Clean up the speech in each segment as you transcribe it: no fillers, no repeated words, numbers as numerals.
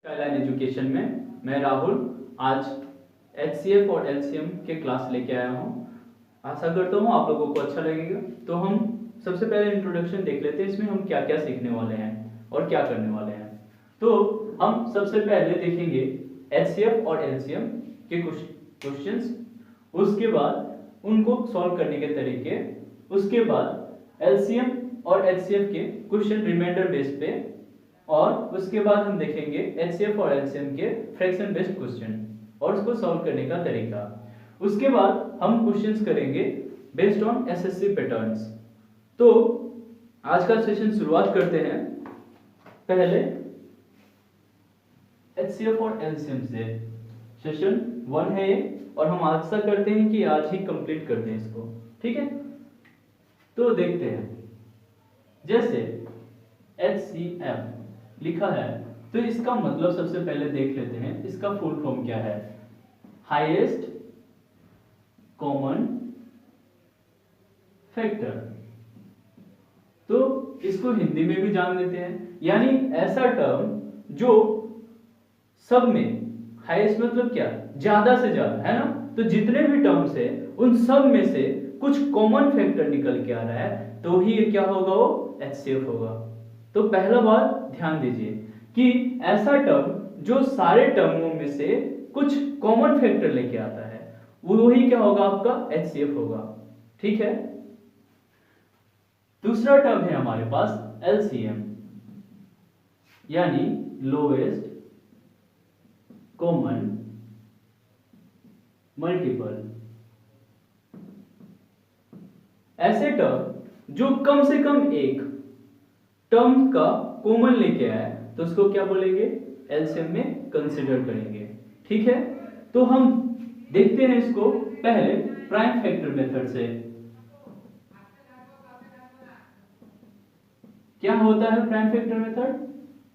Skyline education में मैं राहुल आज HCF और LCM के क्लास लेके आया हूँ। आशा करता हूँ आप लोगों को अच्छा लगेगा। तो हम सबसे पहले इंट्रोडक्शन देख लेते हैं, इसमें हम क्या क्या सीखने वाले हैं और क्या करने वाले हैं। तो हम सबसे पहले देखेंगे HCF और LCM के कुछ क्वेश्चंस, उसके बाद उनको सॉल्व करने के तरीके, उसके बाद LCM और HCF के क्वेश्चन रिमाइंडर बेस पे, और उसके बाद हम देखेंगे HCF और LCM के फ्रैक्शन बेस्ड क्वेश्चन और उसको सॉल्व करने का तरीका। उसके बाद हम क्वेश्चंस करेंगे बेस्ड ऑन SSC पैटर्न्स। तो आज का सेशन शुरुआत करते हैं पहले HCF और LCM से। सेशन 1 है ये, और हम आशा करते हैं कि आज ही कंप्लीट कर दें इसको। ठीक है, तो देखते हैं। जैसे HCF लिखा है तो इसका मतलब सबसे पहले देख लेते हैं, इसका फुल फॉर्म क्या है। Highest common factor. तो इसको हिंदी में भी जान लेते हैं, यानी ऐसा टर्म जो सब में, हाईएस्ट मतलब क्या, ज्यादा से ज्यादा, है ना। तो जितने भी टर्म्स है उन सब में से कुछ कॉमन फैक्टर निकल के आ रहा है तो ही ये क्या होगा, वो HCF होगा। तो पहला बात ध्यान दीजिए कि ऐसा टर्म जो सारे टर्मों में से कुछ कॉमन फैक्टर लेके आता है वही क्या होगा, आपका HCF होगा। ठीक है। दूसरा टर्म है हमारे पास LCM, यानी लोएस्ट कॉमन मल्टीपल। ऐसे टर्म जो कम से कम एक टर्म का कॉमन लेके आए तो उसको क्या बोलेंगे, LCM में कंसीडर करेंगे। ठीक है, तो हम देखते हैं इसको पहले प्राइम फैक्टर मेथड से। क्या होता है प्राइम फैक्टर मेथड?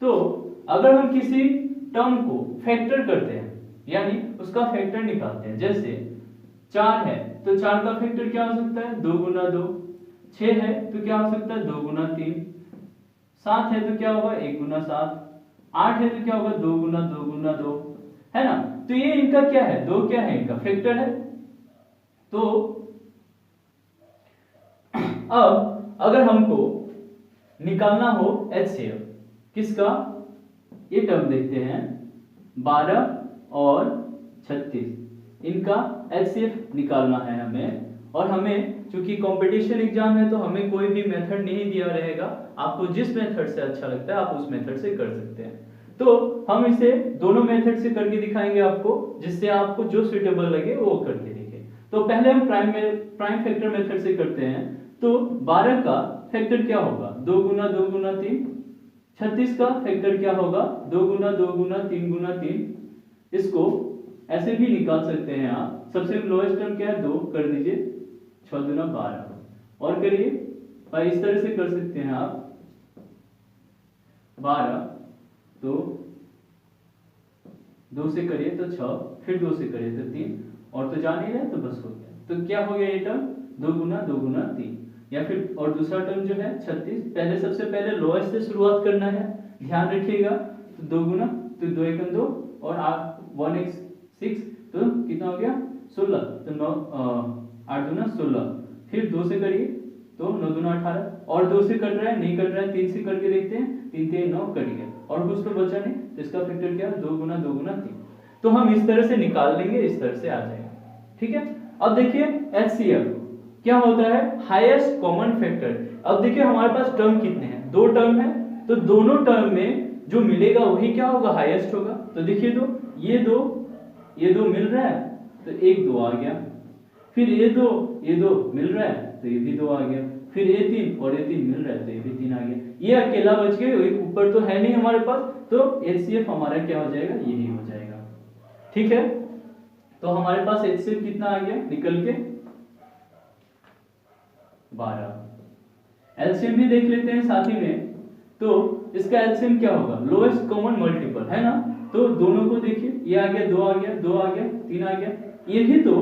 तो अगर हम किसी टर्म को फैक्टर करते हैं, यानी उसका फैक्टर निकालते हैं, जैसे 4 है तो 4 का फैक्टर क्या हो सकता है, 2 गुना 2। 6 है तो क्या हो सकता है, 2 गुना 3। 7 है तो क्या होगा, 1 गुना 7। 8 है तो क्या होगा, 2 गुना 2 गुना 2, है ना। तो ये इनका क्या है, 2 क्या है, इनका फैक्टर है। तो अब अगर हमको निकालना हो HCF किसका, ये टर्म देखते हैं 12 और 36, इनका HCF निकालना है हमें। और हमें चूंकि कंपटीशन एग्जाम है तो हमें कोई भी मेथड नहीं दिया रहेगा, आपको जिस मेथड से अच्छा लगता है आप उस मेथड से कर सकते हैं। तो हम इसे दोनों मेथड से करके दिखाएंगे आपको, जिससे आपको जो सुटेबल लगे वो करके दिखे। तो पहले हम प्राइम फैक्टर मेथड से करते हैं। तो 12 का फैक्टर क्या होगा, 2 गुना 2 गुना 3। 36 का फैक्टर क्या होगा, 2 गुना 2 गुना 3 गुना 3। इसको ऐसे भी निकाल सकते हैं आप। सबसे लोएस्ट टर्म क्या है, 2 कर दीजिए, 6 दुना 12 और करिए, और इस तरह से कर सकते हैं आप। 12 तो 2 से करिए तो 6, फिर 2 से करिए तो 3, और तो जा नहीं रहे तो बस हो गया। तो क्या हो गया ये टर्म, 2 गुना 2 गुना 3। या फिर और दूसरा टर्म जो है 36, पहले सबसे पहले लोएस्ट से शुरुआत करना है, ध्यान रखिएगा। तो 2 गुना, तो 2 1 2 और 1 1 6, तो कितना हो गया, 16। तो 9 8 दुना 16, फिर 2 से करिए तो 9 दुना 18, और 2 से कट रहा है, नहीं कट रहा है, 3 से करके देखते हैं, 3 3 9 कट गया, और कुछ तो बचा नहीं, तो इसका फैक्टर क्या है, 2 गुना 2 गुना 3। तो हम इस तरह से निकाल लेंगे, इस तरह से आ जाएगा। ठीक है। अब देखिए HCF क्या होता है, हाईएस्ट कॉमन फैक्टर। अब देखिए हमारे पास टर्म कितने हैं, 2 टर्म है, तो दोनों टर्म में जो मिलेगा वही क्या होगा, हाईएस्ट होगा। तो देखिए तो ये दो मिल रहा है तो 1 2 आ गया, फिर ये दो मिल रहा है तो ये भी 2 आ गया, फिर ये 3 और ये 3 मिल रहा है तो ये भी 3 आ गया। ये अकेला बच गया, एक ऊपर तो है नहीं हमारे पास, तो HCF हमारा क्या हो जाएगा, यही हो जाएगा। ठीक है, तो हमारे पास HCF कितना आ गया निकल के, 12। LCM भी देख लेते हैं साथ ही में। तो इसका LCM क्या होगा, लोएस्ट कॉमन मल्टीपल, है ना। तो दोनों को देखिए, ये आ गया, 2 आ गया, 2 आ गया, 3 आ गया। ये भी तो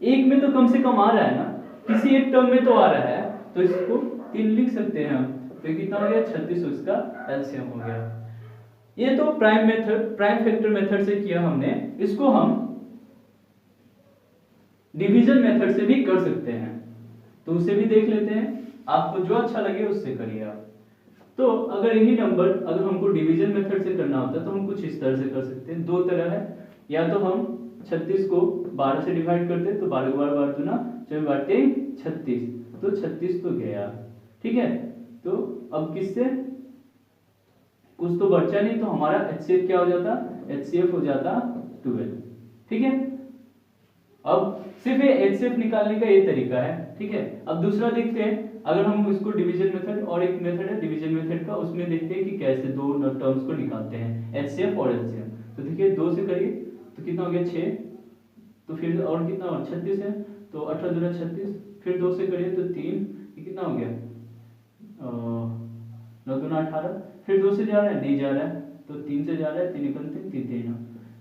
एक में तो कम से कम आ रहा है ना, किसी एक टर्म में तो आ रहा है, तो इसको 3 लिख सकते हैं हम। तो कितना हो गया, 36 इसका LCM हो गया। ये तो prime method, prime factor method से किया हमने, इसको हम डिवीजन मेथड से भी कर सकते हैं, तो उसे भी देख लेते हैं। आपको जो अच्छा लगे उससे करिए आप। तो अगर यही नंबर अगर हमको डिवीजन मेथड से करना होता है तो हम कुछ इस तरह से कर सकते हैं। दो तरह है, या तो हम 36 को 12 से डिवाइड करते हैं, तो 12 को 12 दूना 36, तो 36 तो गया, ठीक है। तो अब किससे कुछ तो बचा नहीं, तो हमारा HCF क्या हो जाता, HCF हो जाता 12, ठीक है। अब सिर्फ ये HCF निकालने का ये तरीका है, ठीक है। अब दूसरा देखते हैं, अगर हम इसको डिवीजन मेथड, और एक मेथड है डिवीजन मेथड का, उसमें देखते हैं कि कैसे दो टर्म्स को निकालते हैं, HCF और LCM। तो देखिए 2 से करिए तो कितना हो गया 6, तो फिर और कितना और 36 है, तो 18 दूना 36, फिर 2 से करिए तो 3, ये कितना हो गया 9 दूना 18, फिर 2 से जा रहा है नहीं जा रहा है, तो 3 से जा रहा है, 3 3 3 3,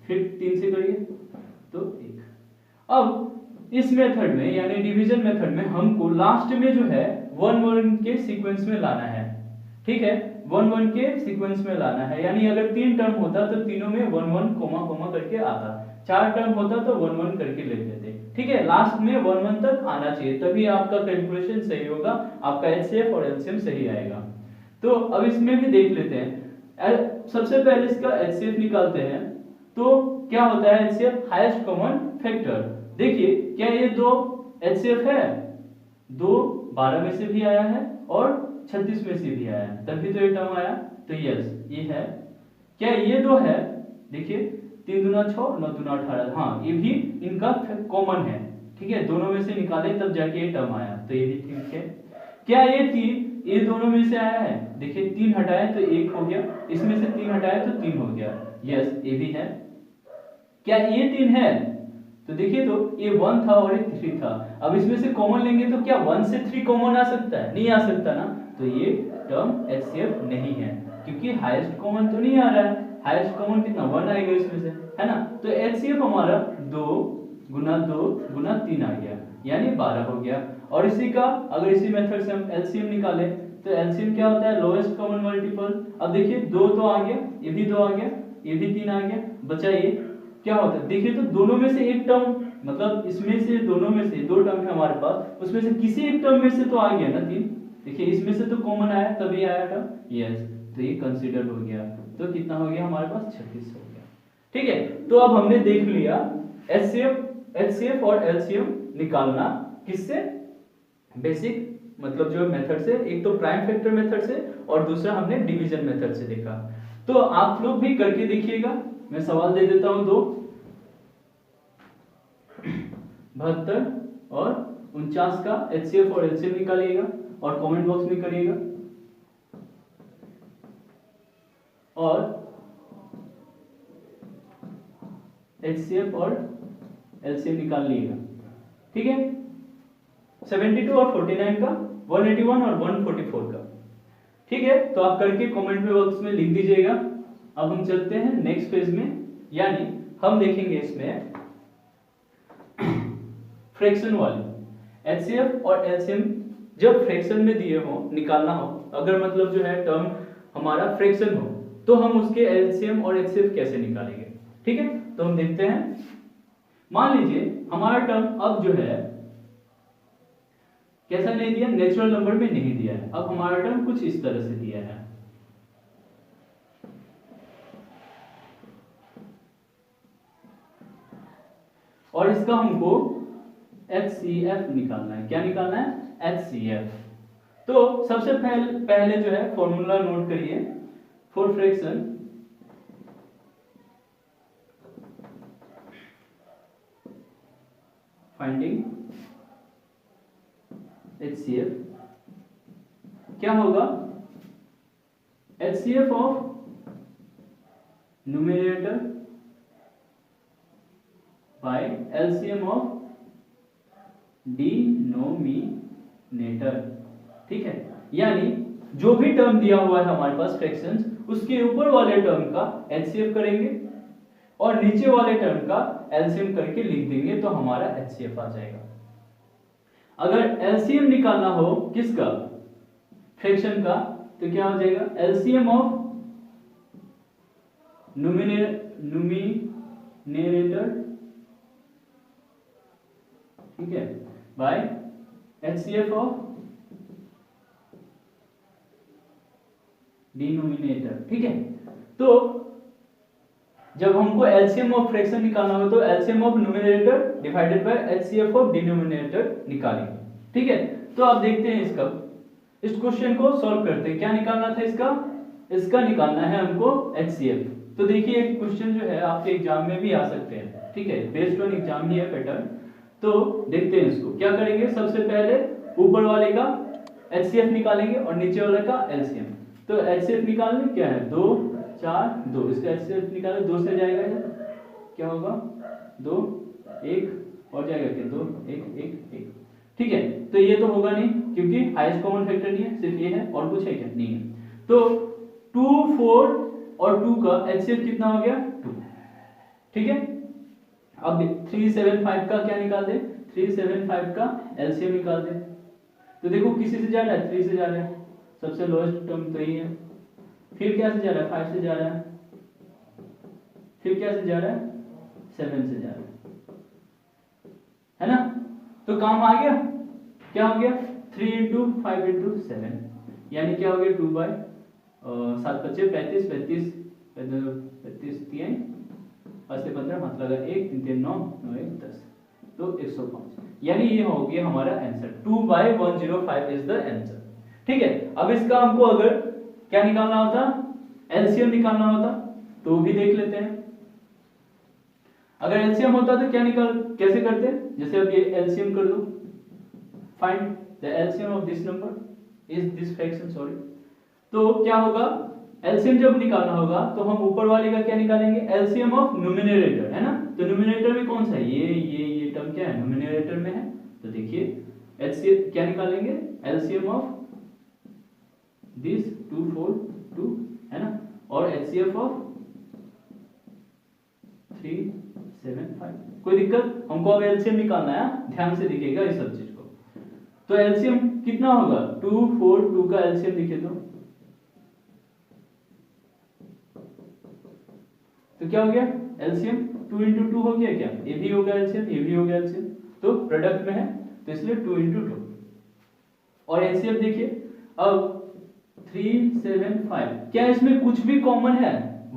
फिर 3 से करिए तो 1। अब इस मेथड में यानी डिवीजन मेथड में हमको लास्ट में जो है 1 1 के सीक्वेंस में लाना है, ठीक है। 1 1 के सीक्वेंस में लाना है, यानी अगर 3 टर्म होता तो तीनों में 1 1 कोमा कोमा करके आता, 4 टर्म होता तो 1 1 करके लिख देते, ठीक है। लास्ट में 1 1 तक आना चाहिए, तभी आपका कैलकुलेशन सही होगा, आपका HCF और LCM सही आएगा। तो अब इसमें भी देख लेते हैं। सबसे पहले इसका HCF निकालते हैं, तो क्या होता है HCF, हाईएस्ट कॉमन फैक्टर। देखिए क्या ये दो HCF है, 2 12 में से भी आया है और 36 में से भी आया है, तभी तो ये टर्म आया, तो यस ये है। क्या ये दो है, देखिए 3 दूना 6, 9 दूना 18, हाँ ये भी इनका कॉमन है, ठीक है। दोनों में से निकाले तब जाके ये टर्म आया, तो ये भी ठीक है। क्या ये 3 ये दोनों में से आया है, देखिए 3 हटाए तो 1 हो गया, इसमें से 3 हटाए तो 3 हो गया, यस ये भी है। क्या ये 3 है, तो देखिए तो ये 1 था और ये 3 था, अब इसमें से कॉमन लेंगे तो क्या 1 से 3 कॉमन आ सकता है, नहीं आ सकता ना, तो ये टर्म HCF नहीं है, क्योंकि हाईएस्ट कॉमन तो नहीं आ रहा है, हाईएस्ट कॉमन कितना 1 आएगा इसमें से, है ना। तो HCF हमारा 2 गुना 2 गुना 3 आ गया, यानी 12 हो गया। और इसी का अगर इसी मेथड से हम LCM निकालें, तो LCM क्या होता है, लोएस्ट कॉमन मल्टीपल। अब देखिए 2 तो आ गया, ये भी 2 आ गया, ये भी 3 आ गया, बचा ये क्या होता है, देखिए तो दोनों में से एक टर्म, मतलब इसमें से दोनों में से 2 टर्म है हमारे पास, उसमें से किसी एक टर्म में से तो आ गया ना 3, देखिए इसमें से तो कॉमन आया तभी आया टर्म, यस, तो ये कंसीडर हो गया। तो कितना हो गया हमारे पास 36 हो गया, ठीक है। तो अब हमने देख लिया HCF और LCM निकालना किससे, बेसिक मतलब जो मेथड से, एक तो प्राइम फैक्टर मेथड से और दूसरा हमने डिवीजन मेथड से देखा। तो आप लोग भी करके देखिएगा, मैं सवाल दे देता हूं 2, 72 और 49 का HCF और LCM निकालिएगा और कमेंट बॉक्स में करिएगा, और HCF और LCM निकाल लीजिएगा, ठीक है। 72 और 49 का, 181 और 144 का, ठीक है। तो आप करके कमेंट बॉक्स में लिख दीजिएगा। अब हम चलते हैं नेक्स्ट पेज में, यानी हम देखेंगे इसमें फ्रैक्शन वाले HCF और LCM जब फ्रैक्शन में दिए हो, निकालना हो, अगर मतलब जो है टर्म हमारा फ्रैक्शन हो, तो हम उसके LCM और HCF कैसे निकालेंगे, ठीक है। तो हम देखते हैं, मान लीजिए हमारा टर्म अब जो है कैसा नहीं दिया, नेचुरल नंबर में नहीं दिया है, अब हमारा टर्म कुछ इस तरह से दिया है, और इसका हमको HCF निकालना है। क्या निकालना है, HCF। तो सबसे पहले जो है फॉर्मूला नोट करिए, फॉर फ्रैक्शन फाइंडिंग HCF क्या होगा, HCF of numerator bye LCM of denominator, ठीक है। यानी जो भी टर्म दिया हुआ है हमारे पास फ्रैक्शंस, उसके ऊपर वाले टर्म का HCF करेंगे और नीचे वाले टर्म का LCM करके लिख देंगे, तो हमारा HCF आ जाएगा। अगर LCM निकालना हो किसका, फ्रैक्शन का, तो क्या हो जाएगा, LCM ऑफ न्यूमिनेटर, ठीक है, बाय HCF ऑफ डिनोमिनेटर, ठीक है। तो जब हमको एलसीएम ऑफ फ्रैक्शन निकालना हो तो LCM of numerator divided by HCF of denominator निकालेंगे, ठीक है। तो आप देखते हैं इसका, इस क्वेश्चन को सॉल्व करते हैं। क्या निकालना था इसका निकालना है हमको HCF। तो देखिए एक क्वेश्चन जो है आपके एग्जाम में भी आ सकते हैं, ठीक है, बेस्ड ऑन एग्जाम ही है पैटर्न। तो देखते हैं इसको क्या करेंगे। सबसे पहले ऊपर वाले का HCF निकालेंगे और नीचे वाले का LCM। तो HCF निकालने क्या है 2 4 2, इसका HCF निकालो 2 से जाएगा ये क्या होगा 2 1 और जाएगा क्या 2 1 1 1, ठीक है। तो ये तो होगा नहीं क्योंकि हाईएस्ट कॉमन फैक्टर नहीं है, सिर्फ ये है और कुछ है क्या नहीं है। तो 2 4 और 2 का HCF कितना हो गया 2, ठीक है। अब 375 का क्या निकाल दे, 375 का LCM निकाल दे। तो देखो किसी से जा रहा है 3 से जा रहा है, सबसे लोएस्ट टर्म तो ही है। फिर क्या से जा रहा है 5 से जा रहा है, फिर क्या से जा रहा है 7 से जा रहा है ना। तो काम आ गया, क्या हो गया 3 × 5 × 7 यानी क्या हो गया 2 बाय 7 25 35 35 35 3 5 से 15 हाथ लगा 1 3 3 9 9 1 10 तो 105, यानी ये हो गया हमारा आंसर 2/105 इज द आंसर, ठीक है। अब इसका हमको अगर क्या निकालना होता LCM निकालना होता तो भी देख लेते हैं। अगर LCM होता तो क्या कैसे करते, जैसे अब ये LCM कर दो, find the LCM of this number is this fraction, sorry. तो क्या होगा LCM जब निकालना होगा तो हम ऊपर वाले का क्या निकालेंगे LCM ऑफ न्यूमिनेटर, है ना। तो न्यूमिनेटर में कौन सा है ये टर्म क्या है न्यूमिनेटर में है। तो देखिए LCM क्या निकालेंगे LCM ऑफ दिस 2 4 2 है ना, और HCF ऑफ 3 7 5। कोई दिक्कत, हमको अब LCM निकालना है, ध्यान से दिखेगा इस सब चीज को। तो LCM कितना होगा 2 4 2 का LCM लिखे तो क्या हो गया LCM 2 × 2 हो गया, क्या ये भी हो गया LCM, ये भी हो गया LCM। तो प्रोडक्ट में है तो इसलिए 2 × 2 और HCF देखिए अब 3 7 5, क्या इसमें कुछ भी कॉमन है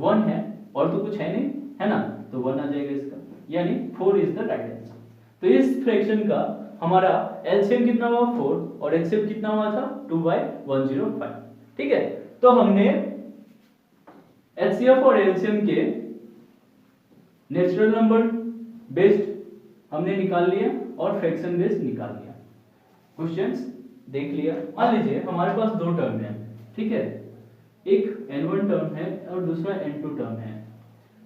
1 है और तो कुछ है नहीं, है ना, तो 1 आ जाएगा इसका, यानी 4 इज द राइट आंसर। तो इस फ्रैक्शन का हमारा LCM कितना हुआ 4 और HCF कितना हुआ था 2/105, ठीक है। तो हमने HCF और LCM के नेचुरल नंबर बेस्ड हमने निकाल लिया और फ्रैक्शन बेस्ड निकाल लिया, क्वेश्चंस देख लिया। मान लीजिए हमारे पास दो टर्म है, ठीक है, एक N1 टर्म है और दूसरा N2 टर्म है।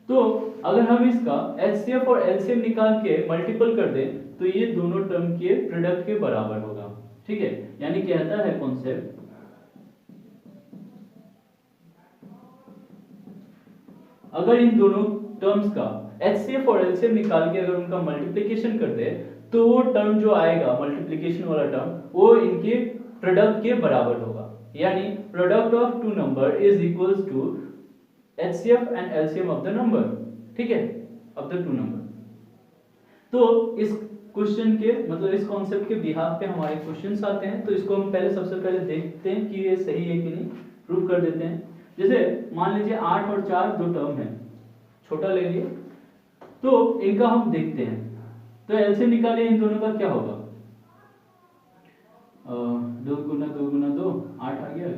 तो अगर हम इसका HCF और LCM निकाल के मल्टीपल कर दें तो ये दोनों टर्म के प्रोडक्ट के बराबर होगा, ठीक है। यानी कहता है कॉन्सेप्ट अगर इन दोनों टर्म्स का HCF और LCM निकाल के अगर उनका मल्टीप्लिकेशन कर दे तो वो टर्म जो आएगा मल्टीप्लिकेशन वाला टर्म वो इनके प्रोडक्ट के बराबर होगा, यानी product of two number is equals to HCF and LCM of the number, ठीक है, ऑफ द टू नंबर। तो इस क्वेश्चन के मतलब इस कॉन्सेप्ट के बिहाफ पे हमारे क्वेश्चंस आते हैं, तो इसको हम पहले सबसे पहले देखते हैं कि ये सही है कि नहीं, प्रूव कर देते हैं। जैसे मान लीजिए 8 और 4 दो टर्म है, छोटा ले लिए, तो इनका हम देखते हैं। तो LCM निकालिए, इन दोनों का क्या होगा 2 × 2 8 आ गया,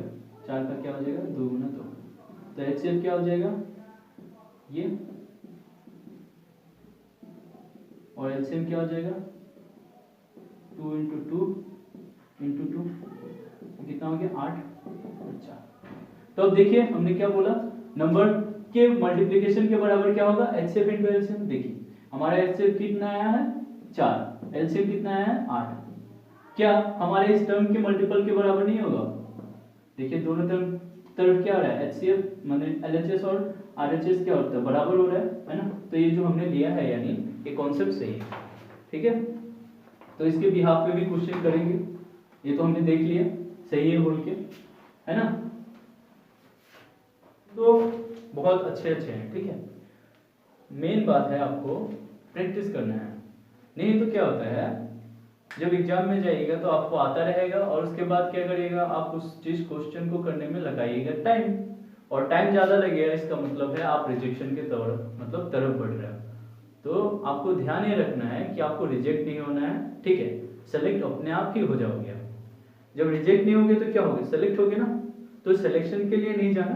4 का क्या हो जाएगा 2 × 2, तो HCF क्या हो जाएगा ये, और LCM क्या हो जाएगा 2 × 2 × 2 कितना हो गया 8 और 4। तो अब देखिए हमने क्या बोला, नंबर के मल्टीप्लिकेशन के बराबर क्या होगा HCF × LCM। देखिए हमारा HCF कितना आया है 4, LCM कितना आया है 8, क्या हमारे इस टर्म के मल्टीपल के बराबर नहीं होगा। देखिए दोनों तरफ क्या हो रहा है HCF मतलब LHS और RHS क्या होता है बराबर हो रहा है ना। तो ये जो हमने लिया है यानी ये कॉन्सेप्ट सही है, ठीक है। तो इसके बिहाफ पे भी क्वेश्चन करेंगे, ये तो हमने देख लिया सही है बोल के, है ना। तो बहुत अच्छे अच्छे हैं, ठीक है। मेन बात है आपको प्रैक्टिस करना है, नहीं तो क्या होता है जब एग्जाम में जाइएगा तो आपको आता रहेगा और उसके बाद क्या करिएगा आप उस चीज क्वेश्चन को करने में लगाइएगा टाइम, और टाइम ज़्यादा लगेगा इसका मतलब है आप रिजेक्शन के तरफ बढ़ रहे हो। तो आपको ध्यान ये रखना है कि आपको रिजेक्ट नहीं होना है, ठीक है। सेलेक्ट अपने आप ही हो जाओगे। जब रिजेक्ट नहीं होगे तो क्या होगे, सेलेक्ट होगे ना, तो सिलेक्शन के लिए नहीं जाना,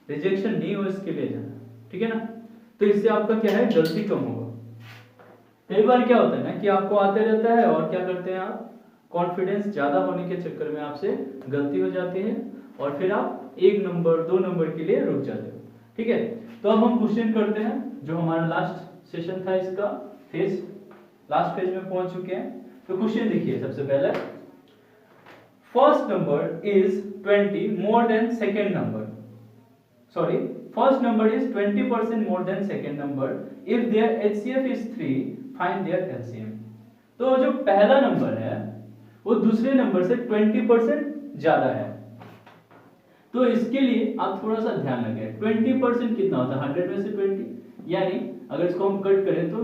रिजेक्शन नहीं हो इसके लिए जाना, ठीक है ना। तो इससे आपका क्या है, गलती कम होगा। कई बार क्या होता है ना कि आपको आते रहता है और क्या करते हैं आप, कॉन्फिडेंस ज्यादा होने के चक्कर में आपसे गलती हो जाती है और फिर आप 1 नंबर 2 नंबर के लिए रुक जाते हो, ठीक है। तो अब हम क्वेश्चन करते हैं, जो हमारा लास्ट सेशन था इसका फेज, लास्ट फेज में पहुंच चुके हैं। तो क्वेश्चन देखिए सबसे पहले, first number is 20 more than second number, sorry first number is 20% more than second number, if their HCF is 3 find their LCM। तो जो पहला नंबर है वो दूसरे नंबर से 20% ज्यादा है, तो इसके लिए आप थोड़ा सा ध्यान रखें। 20% कितना होता है, 100 में से 20, यानी अगर इसको हम कट करें तो,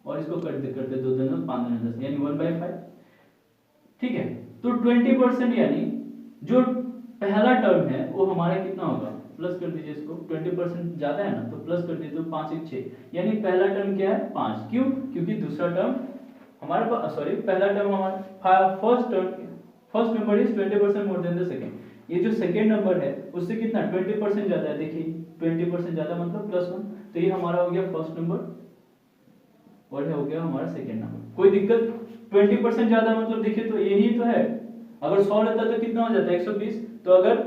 और इसको कट करते 2 2 5 10 यानी 1/5, ठीक है। तो 20% यानी जो पहला टर्म है वो हमारा कितना होगा, प्लस कर दीजिए इसको, 20% ज्यादा है ना तो प्लस कर दीजिए, तो 5 1 6, यानी पहला टर्म क्या है 5, क्यों, क्योंकि दूसरा टर्म हमारे पास, सॉरी पहला टर्म हमारा first number is 20% more than the second, ये जो सेकंड नंबर है उससे कितना 20% ज्यादा है, देखिए 20% ज्यादा मतलब +1, तो ये हमारा हो गया फर्स्ट नंबर और ये हो गया हमारा सेकंड नंबर। कोई दिक्कत, 20% ज्यादा मतलब देखिए तो यही तो है, अगर 100 रहता तो कितना हो जाता है 120, तो अगर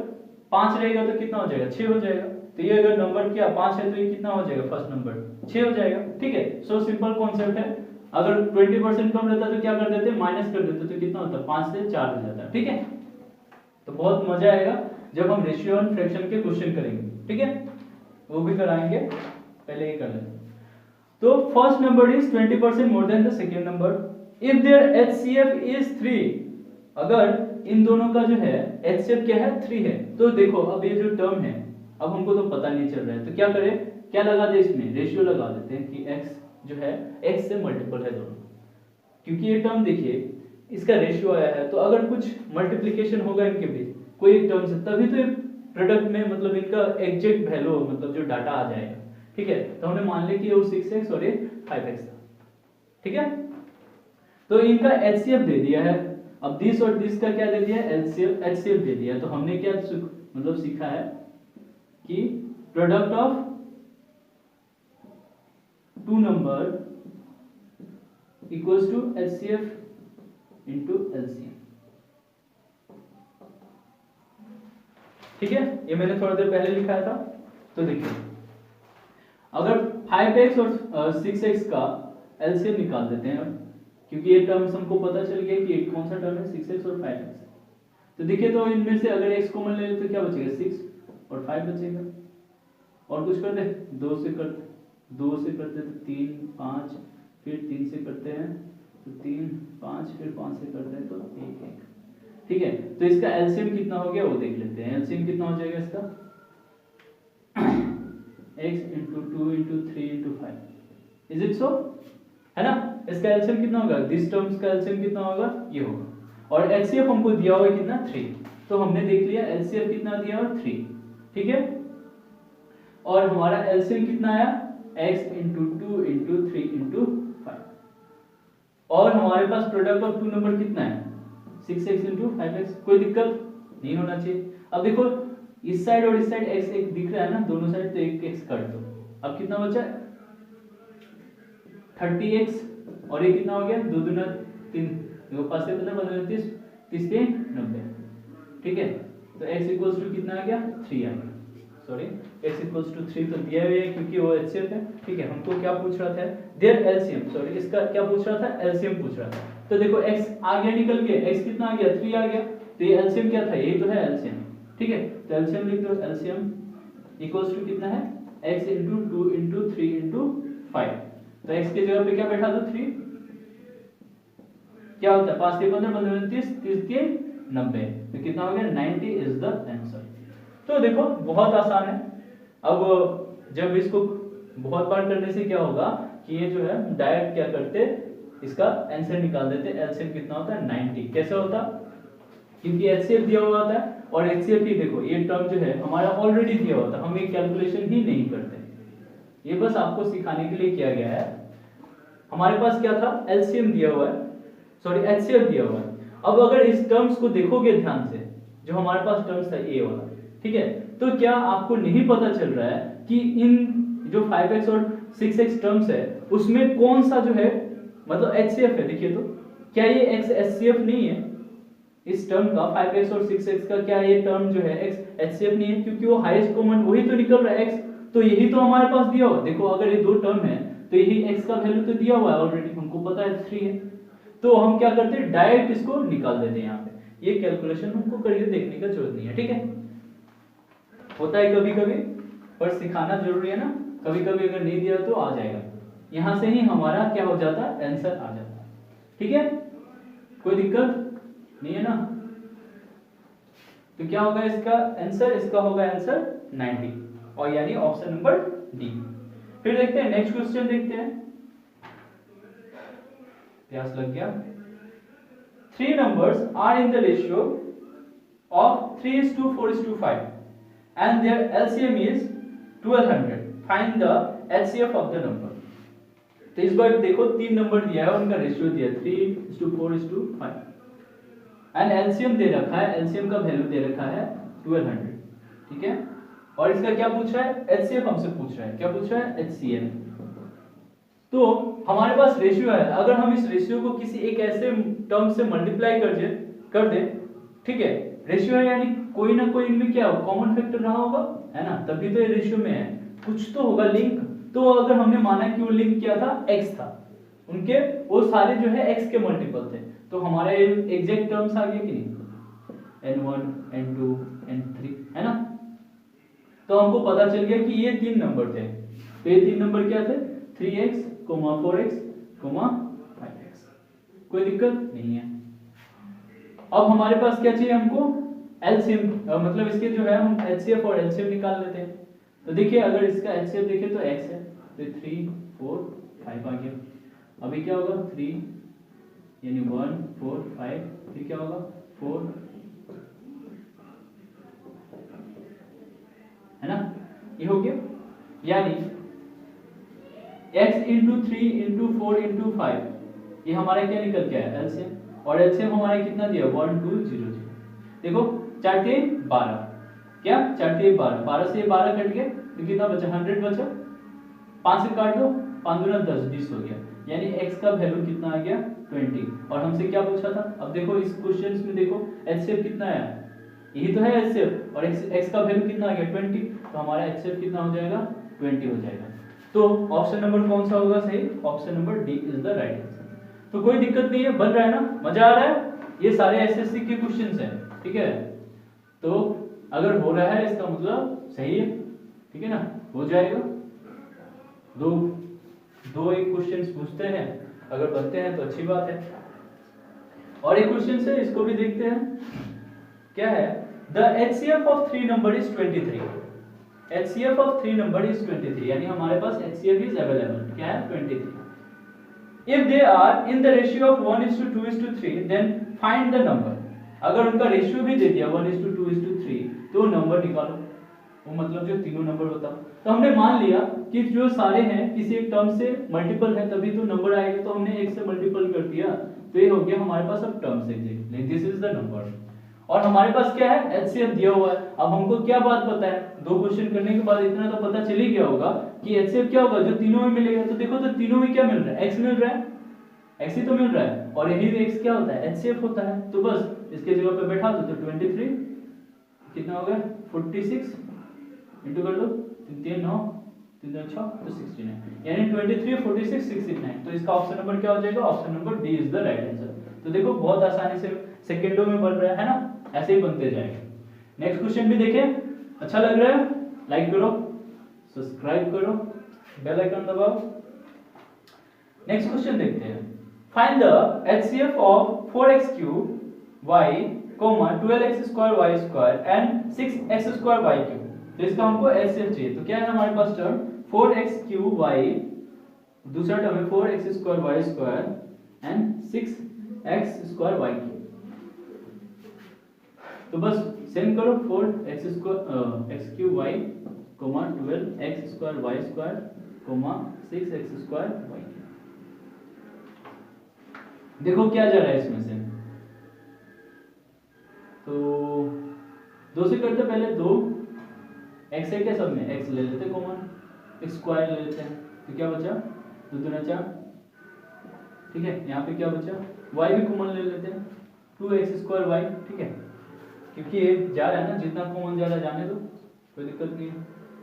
5 रहेगा तो कितना हो जाएगा 6 हो जाएगा, तो ये अगर नंबर क्या 5 है तो ये कितना हो जाएगा फर्स्ट नंबर 6 हो जाएगा, ठीक है। सो सिंपल कॉन्सेप्ट है, अगर 20% कम रहता तो क्या कर देते, माइनस कर देते, तो कितना होता 5 से 4 हो जाता, ठीक है। तो बहुत मजा आएगा जब हम रेशियो एंड फ्रैक्शन के क्वेश्चन करेंगे, ठीक है, वो भी कराएंगे, पहले ये कर लेते हैं। तो first number is 20% more than the second number, if their HCF is 3, अगर इन दोनों का जो है HCF क्या है 3 है, तो देखो अब ये जो टर्म है अब हमको तो पता नहीं चल रहा है, तो क्या करें, क्या लगा दे इसमें, रेशियो लगा देते हैं कि x जो है x से मल्टीपल है दोनों, क्योंकि ये टर्म देखिए इसका रेशियो आया है, तो अगर कुछ मल्टीप्लिकेशन होगा इनके बीच कोई एक टर्म से, तभी तो प्रोडक्ट में मतलब इनका एग्जैक्ट वैल्यू मतलब जो डाटा आ जाएगा, ठीक है। तो हमने मान लिया कि वो 6x और ये 5x था, ठीक है। तो इनका HCF दे दिया है, अब दिस और दिस का क्या दे दिया है, HCF दे दिया है, तो हमने क्या मतलब सीखा है कि product of two number equals to HCF into LCM, ठीक है। ये मैंने थोड़ा देर पहले लिखा था। तो देखिए अगर 5x और 6x का LCM निकाल देते हैं, क्योंकि ये टर्म्स हमको पता चल गया कि एक कौन सा टर्म है 6x और 5x, तो देखिए तो इनमें से अगर x कॉमन ले ले तो क्या बचेगा 6 और 5 बचेगा, और कुछ कर दे 2 से करते तो 3 5, फिर 3 से करते हैं तो 3 5, फिर 5 से करते हैं तो 1 1, ठीक है। तो इसका LCM कितना हो गया वो देख लेते हैं, LCM कितना हो जाएगा इसका x into 2 into 3 into 5, is it so, है ना। इसका LCM कितना होगा, दिस टर्म्स का LCM कितना होगा, ये होगा, और HCF हमको दिया हुआ है कितना 3, तो हमने देख लिया LCF कितना दिया और 3, ठीक है। और हमारा LCM कितना आया x into 2 into 3 into 5, और हमारे पास प्रोडक्ट ऑफ टू नंबर कितना है 6x into 5x, कोई दिक्कत नहीं होना चाहिए। अब देखो इस साइड और इस साइड x एक दिख रहा है ना दोनों साइड, तो एक x काट दो, अब कितना बचा 30x, और ये कितना हो गया 2 दूना 3, देखो 5 से 15 15 30 30 के 90, ठीक है। तो x इक्वल्स टू कितना आ गया 3 आ गया, सॉरी x इक्वल्स टू 3 तो दिया हुआ है क्योंकि वो HCF है, ठीक है। हमको क्या पूछ रहा था देयर LCM, सॉरी इसका क्या पूछ रहा था LCM पूछ रहा था, तो देखो x आ गया निकल के, x कितना आ गया 3 आ गया, तो ये LCM क्या था, यही तो है LCM, ठीक है। तो LCM लिख दो, LCM इक्वल्स टू कितना है x into 2 into 3 into 5, तो x की जगह पे क्या बैठा दो 3, क्या होता है 5 से 15 15 30 30 के 90, तो कितना हो गया 90 इज द आंसर। तो देखो बहुत आसान है, अब जब इसको बहुत बार करने से क्या होगा कि ये जो है डायरेक्ट क्या करते, इसका आंसर निकाल देते। एलसीएम कितना होता है 90। कैसे होता, क्योंकि एचसीएफ दिया हुआ होता है और एचसीएफ ही देखो ये टर्म जो है हमारा ऑलरेडी दिया हुआ था, हम ये कैलकुलेशन ही नहीं करते, ये बस आपको सिखाने के लिए किया गया है। हमारे पास क्या था, एलसीएम दिया हुआ है, सॉरी एचसीएफ दिया हुआ है। अब अगर इस टर्म्स को देखोगे ध्यान से, जो हमारे पास टर्म्स था ए वाला, ठीक है, तो क्या आपको नहीं पता चल रहा है कि इन जो 5x और 6x टर्म्स है उसमें कौन सा जो है मतलब एचसीएफ है। देखिए तो क्या ये x एचसीएफ नहीं है, इस टर्म का 5x और 6x का क्या ये टर्म जो है x एचसीएफ नहीं है, क्योंकि वो हाईएस्ट कॉमन वही तो निकल रहा है x, तो यही तो हमारे पास दिया हुआ। देखो अगर ये दो टर्म है तो यही x का वैल्यू तो दिया हुआ है ऑलरेडी, हमको पता है 3 है, तो हम क्या करते हैं डायरेक्ट इसको निकाल देते हैं यहाँ पे। ये कैलकुलेशन हमको करके देखने का जरूरत नहीं है, ठीक है। होता है कभी कभी, पर सिखाना जरूरी है ना, कभी कभी अगर नहीं दिया तो आ जाएगा, यहाँ से ही हमारा क्या हो जाता है आंसर आ जाता है, ठीक है, कोई दिक्कत नहीं है ना। तो क्या होगा इसका आंसर, इसका होगा आंसर 90 और यानी ऑप्शन नंबर डी। फिर देखते हैं नेक्स्ट क्वेश्चन, देखते हैं, प्यास लग गया। 3 numbers are in the ratio of 3:4:5 and their LCM is 1200. Find the HCF of the number. तो इस बार देखो 3 नंबर दिया है और उनका रेशियो दिया है 3:4:5 एंड एलसीएम दे रखा है, एलसीएम का वैल्यू दे रखा है 1200, ठीक है। और इसका क्या पूछ रहा है, एचसीएफ हमसे पूछ रहा है, क्या पूछ रहा है एचसीएफ। तो हमारे पास रेशियो है, अगर हम इस रेशियो को किसी एक ऐसे टर्म से मल्टीप्लाई कर दे, ठीक है, रेशियो है यानी कोई ना कोई इनमें क्या कॉमन फैक्टर रहा होगा, है ना, तभी तो ये रेशियो में है, कुछ तो होगा लिंक। तो अगर हमने माना कि वो लिंक क्या था, x था, उनके वो सारे जो है x के मल्टीपल थे, तो हमारे एग्जैक्ट टर्म्स आ गए कि नहीं, n1 n2 n3, है ना। तो हमको पता चल गया कि ये 3 नंबर थे, तो ये 3 नंबर क्या थे 3x, 4x, 5x, कोई दिक्कत नहीं है। अब हमारे पास क्या चाहिए हमको एलसीएम, मतलब इसके जो है हम एचसीएफ और एलसीएम निकाल लेते हैं। तो देखिए अगर इसका एचसीएफ देखें तो x है, तो 3 4 5 आ गया। अभी क्या होगा 3 यानी 1 4 5, फिर क्या होगा 4, है ना, ये हो गया। यानी x इंटू 3 इंटू 4 इंटू 5, ये हमारा क्या निकल गया है एलसीएम, और एलसीएम हमारा कितना दिया 1 2 0 0। देखो 4 3 12, क्या 4 3 12, 12 से 12 कट गया तो कितना बचा 100 बचा, 5 से काट दो 5 दूना 10 20 हो गया, यानी x का वैल्यू कितना आ गया 20। और हमसे क्या पूछा था, अब देखो इस क्वेश्चन में देखो एचसीएफ कितना आया, यही तो है एचसीएफ, और x का वैल्यू कितना आ गया 20, तो हमारा एचसीएफ कितना हो जाएगा 20 हो जाएगा। तो ऑप्शन नंबर कौन सा होगा सही, option number D is the right answer. तो कोई दिक्कत नहीं है, बन रहा है ना, मजा आ रहा है, ये सारे एसएससी के क्वेश्चंस हैं, ठीक है। तो अगर हो रहा है इसका मतलब सही है, ठीक है ना, हो जाएगा। दो एक क्वेश्चंस पूछते हैं, अगर बनते हैं तो अच्छी बात है। और एक क्वेश्चन है, इसको भी देखते हैं, क्या है, the HCF of 3 number is 23। HCF of 3 number is 23, यानी हमारे पास HCF is available, क्या है 23। If they are in the ratio of 1:2:3, then find the number। अगर उनका रेशियो भी दे दिया 1:2:3, तो नंबर निकालो, वो मतलब जो तीनों नंबर होता। तो हमने मान लिया कि जो सारे हैं किसी एक टर्म से मल्टीपल है तभी तो नंबर आएगा, तो हमने एक से मल्टीपल कर दिया, तो ये हो गया हमारे पास अब terms exactly, this is the number. और हमारे पास क्या है एचसीएफ दिया हुआ है। अब हमको क्या बात पता है, 2 क्वेश्चन करने के बाद इतना तो पता चल ही गया होगा कि एचसीएफ क्या होगा, जो तीनों में मिलेगा। तो देखो तो तीनों में क्या मिल रहा है, एक्स मिल रहा है, एक्स ही तो मिल रहा है, और यही एक्स क्या होता है एचसीएफ होता है। तो बस इसके जगह पे बैठा दो, तो 23 कितना हो गया 46 इंटू कर दो 3 9 3 6 तो 69, यानी 23 46 69। तो इसका ऑप्शन नंबर क्या हो जाएगा, option number D is the right answer. तो देखो बहुत आसानी से सेकंडों में बन रहा है ना, ऐसे ही बनते जाएगा। नेक्स्ट क्वेश्चन भी देखें, अच्छा लग रहा है, लाइक करो, सब्सक्राइब करो, बेल आइकन दबाओ। नेक्स्ट क्वेश्चन देखते हैं, find the HCF of 4x³ y, 12x² y² and 6x² y³ तो इसका हमको एचसीएफ चाहिए। तो क्या है हमारे पास टर्म 4x3y, दूसरा टर्म है 4x2y² एंड 6x2y3। तो बस सेम करो 4x3y 12x2y² 6x2y। देखो क्या जा रहा है इसमें से, तो दो से करते पहले दो x है क्या सब में, x ले लेते कॉमन, स्क्वायर ले लेते हैं, तो क्या बचा 2 दूना 4, ठीक है। यहाँ पे क्या बचा y भी कॉमन ले लेते हैं 2x2y, ठीक है, क्योंकि ये जा रहा है ना, जितना कॉमन जा रहा है जाने दो, कोई दिक्कत नहीं है।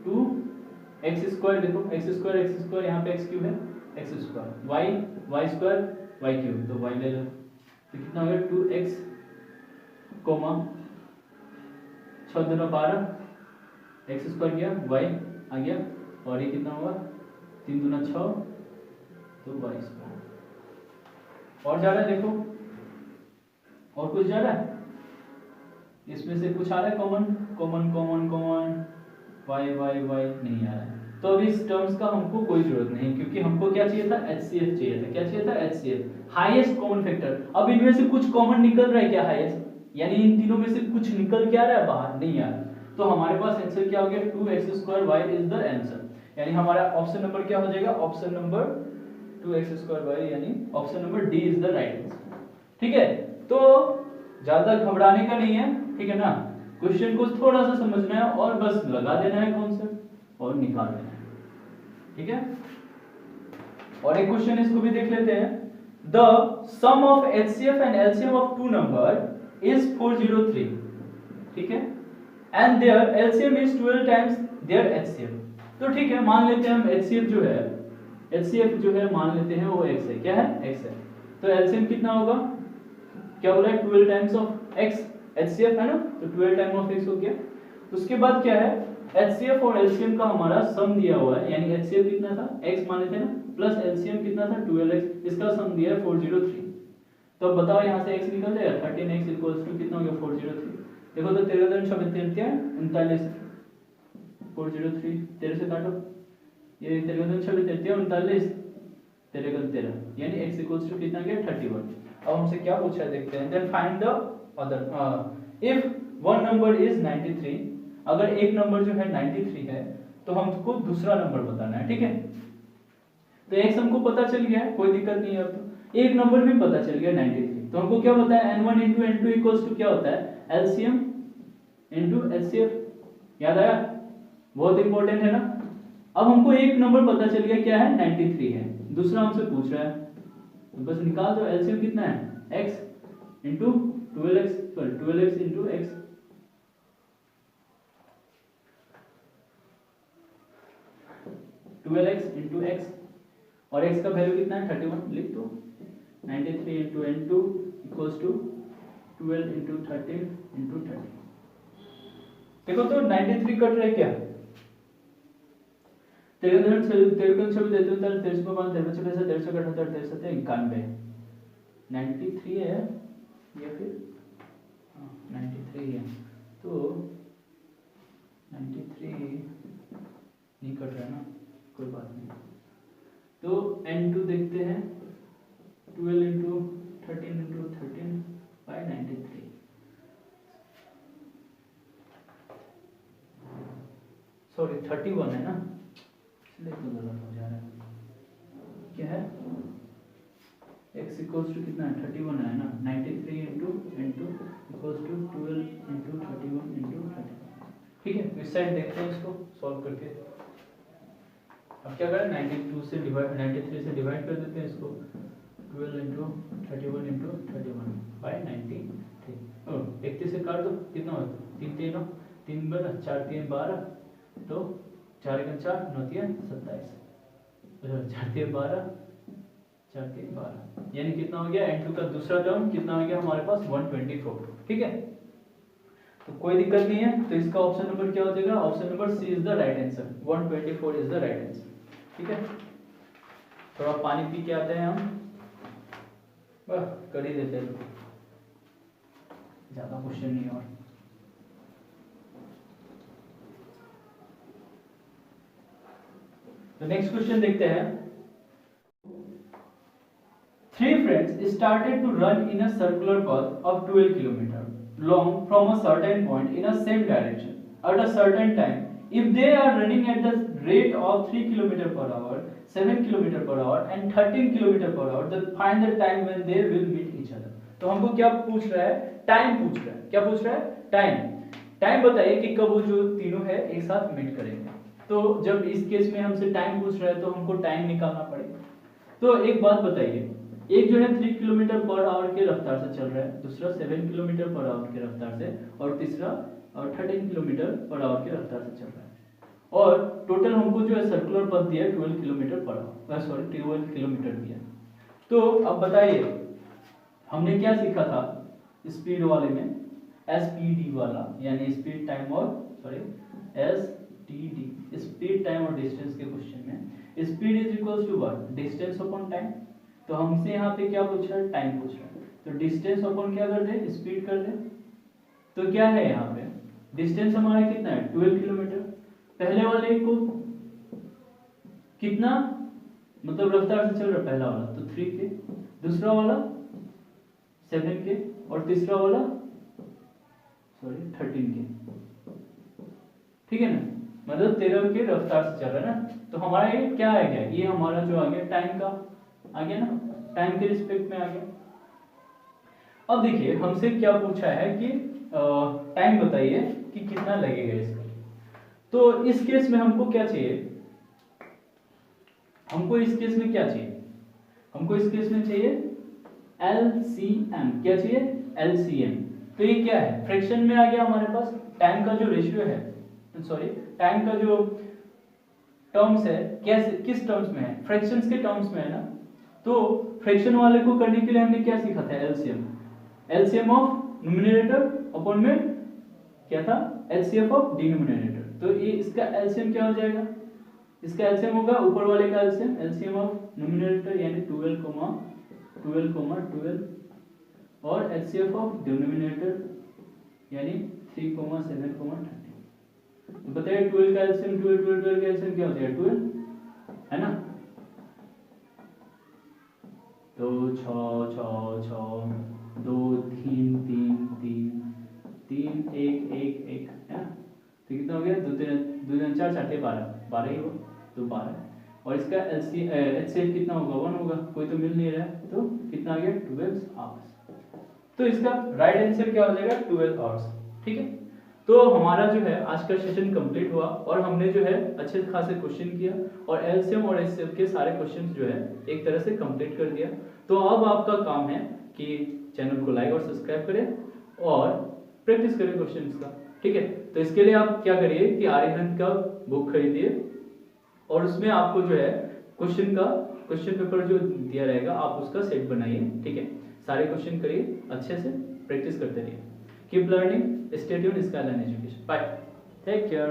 2x², देखो x² यहाँ पे x³ है, x², y² y³, तो y ले लो, तो कितना हो गया 2x, 6 दूना 12, x² गया, y आ गया, और ये कितना होगा 3 दूना 6, तो y²। और जा रहा है देखो, और कुछ जा रहा है इसमें से, कुछ आ रहा है कॉमन, y नहीं आ रहा है। तो अभी इस टर्म्स का हमको कोई जरूरत नहीं, क्योंकि हमको क्या चाहिए था, HCF चाहिए था। क्या चाहिए था, HCF, हाईएस्ट कॉमन फैक्टर। अब इनमें से कुछ कॉमन निकल रहा है क्या, हाईएस्ट, यानी इन तीनों में से कुछ निकल के आ रहा है बाहर, नहीं आ रहा, तो हमारे पास आंसर क्या हो गया 2x2y इज द आंसर, यानी हमारा ऑप्शन नंबर क्या हो जाएगा, ऑप्शन नंबर 2x2y, यानी option number D is the right answer, ठीक है। तो ज्यादा घबराने का नहीं है, ठीक है ना, क्वेश्चन को थोड़ा सा समझना है और बस लगा देना है कॉन्सेप्ट और निकाल देना है, ठीक है। और एक क्वेश्चन इसको भी देख लेते हैं। The sum of HCF and LCM of two number is 403, ठीक है, and their LCM is 12 times their HCF। तो ठीक है, मान लेते हैं हम HCF जो है मान लेते हैं वो x है, क्या है, x है, तो LCM कितना होगा, क्या बोला है 12 टाइम्स ऑफ x, HCF है ना, तो 12 टाइम ऑफ x हो गया। उसके बाद क्या है, HCF और LCM का हमारा सम दिया हुआ है, यानी HCF कितना था, x माने थे ना, प्लस LCM कितना था 12x, इसका सम दिया है 403। तो अब बताओ यहाँ से x निकल जाएगा, 13x कितना हो गया 403। देखो तो 13 3 39, 403 13 से काटो, ये 13 3 39, 13 यानी x कितना गया 31। अब हमसे क्या पूछा है देखते हैं, then find the other. If one number is 93, अगर एक नंबर जो है 93 है, तो हमको दूसरा नंबर बताना है, ठीक है। तो x हमको पता चल गया है, कोई दिक्कत नहीं है। अब तो एक नंबर भी पता चल गया 93, तो हमको क्या बताया, n1 into n2 equals to क्या होता है, LCM into HCF, याद आया, बहुत इंपॉर्टेंट है ना। अब हमको एक नंबर पता चल गया क्या है, 93 है, दूसरा हमसे पूछ रहा है, तो बस निकाल दो, LCM कितना है x into 12x into x, into x, और x का वैल्यू कितना है 31, लिख दो 93 into n2 equals to 12 into 13 into 30। देखो तो 93 कट रहा है क्या, 93 है या फिर 93 है, तो 93 नहीं कट रहा है ना, कोई बात नहीं। तो n2 देखते हैं, 12 into 13 into 13 by 93, सॉरी 31 है ना, इसलिए तो गलत हो जा रहा है। क्या है, x इक्वल्स टू कितना है 31 है ना, 93 into n2 equals to 12 into 31 into 30, ठीक है। इस साइड देखते हैं इसको सॉल्व करके। अब क्या करें, 93 से डिवाइड कर देते हैं इसको, 12 into 31 into 31 by 93, 31 से काट दो, कितना होता है 3 3 3 12 4 3 12, तो 4 1 4 9 3 27, 4 3 12 4 3 12, यानी कितना हो गया, n2 का दूसरा टर्म कितना हो गया हमारे पास 124, ठीक है। तो कोई दिक्कत नहीं है, तो इसका ऑप्शन नंबर क्या हो जाएगा, option number C is the right answer, 124 is the right answer, ठीक है। थोड़ा पानी पी के आते हैं हम, बस कर ही देते हैं, ज्यादा क्वेश्चन नहीं और। तो नेक्स्ट क्वेश्चन देखते हैं। Three friends started to run in a circular path of 12 kilometers long from a certain point in a same direction at a certain time. If they are running at the rate of 3 km per hour, 7 km per hour and 13 km per hour, then find the time when they will meet each other. तो हमको क्या पूछ रहा है? Time पूछ रहा है। क्या पूछ रहा है? टाइम बताइए कि कब वो जो तीनों है एक साथ मीट करेंगे। तो जब इस केस में हमसे टाइम पूछ रहा है तो हमको टाइम निकालना पड़ेगा। तो एक बात बताइए, एक जो है 3 किलोमीटर पर आवर के रफ्तार से चल रहा है, दूसरा 7 किलोमीटर पर आवर के रफ्तार से और तीसरा 13 किलोमीटर पर आवर के रफ्तार से चल रहा है। और टोटल हमको जो है सर्कुलर पथ दिया है 12 kilometre per hour, sorry 12 kilometre दिया। तो अब बताइए हमने क्या सीखा था स्पीड वाले में, एसपीडी वाला, यानी स्पीड टाइम और सॉरी एसटीडी, स्पीड टाइम और डिस्टेंस के क्वेश्चन में speed is equals to what? Distance upon time. तो हमसे यहाँ पे क्या पूछ रहा है? टाइम पूछ रहा है। तो डिस्टेंस अपॉन क्या कर दे? स्पीड कर दे। तो क्या है यहाँ पे? डिस्टेंस हमारा कितना है? 12 किलोमीटर। पहले वाले को कितना मतलब रफ्तार से चल रहा है? पहला वाला तो 3 के, दूसरा वाला 7 के और तीसरा वाला सॉरी 13 के, ठीक है ना, मतलब 13 के रफ्तार से चल रहा है ना। तो हमारा ये क्या आ गया? ये हमारा जो आ गया टाइम का आ गया ना, टाइम के रिस्पेक्ट में आ गया। अब देखिए हमसे क्या पूछा है कि टाइम बताइए कि कितना लगेगा इसका। तो इस केस में हमको क्या चाहिए? हमको इस केस में क्या चाहिए? हमको इस केस में चाहिए एलसीएम। क्या चाहिए? एलसीएम। तो ये क्या है? फ्रैक्शन में आ गया हमारे पास। टाइम का जो रेशियो है, सॉरी टाइम का जो टर्म्स है, कैसे किस टर्म्स में है? फ्रैक्शंस के टर्म्स में है ना। तो फ्रैक्शन वाले को करने के लिए हमने क्या सीखा था? LCM. LCM of numerator upon में क्या था? HCF of denominator. तो ये इसका एलसीएम क्या हो जाएगा? इसका एलसीएम होगा ऊपर वाले का एलसीएम, एलसीएम ऑफ न्यूमरेटर यानी 12, 12, और एचसीएफ ऑफ डिनोमिनेटर यानी 3, 7, 13। तो बताइए 12 का एलसीएम, 12 का एलसीएम क्या हो जाएगा? 12 है ना। तो 6, 6, 6, 2, 3, 3, 3, 3, 1, 1, 1 है ना। तो कितना हो गया? 2, 3, 4, 6, 12 ही हो, तो 12। और इसका एचसीएफ कितना होगा? 1 होगा, कोई तो मिल नहीं रहा है, तो कितना आ गया? 12 आवर्स। तो इसका राइट आंसर क्या हो जाएगा? 12 आवर्स। ठीक है। तो हमारा जो है आज का सेशन कंप्लीट हुआ और हमने जो है अच्छे खासे क्वेश्चन किया और एलसीएम और एचसीएफ के सारे क्वेश्चंस जो है एक तरह से कंप्लीट कर दिया। तो अब आपका काम है कि चैनल को लाइक और सब्सक्राइब करें और प्रैक्टिस करें क्वेश्चंस का। ठीक है। तो इसके लिए आप क्या करिए कि आर्यभट्ट का बुक खरीदिए और उसमें आपको जो है क्वेश्चन पेपर जो दिया रहेगा आप उसका सेट बनाइए। ठीक है। सारे क्वेश्चन करिए, अच्छे से प्रैक्टिस करते रहिए। Keep learning, stay tuned, Skyline Education. Bye, take care.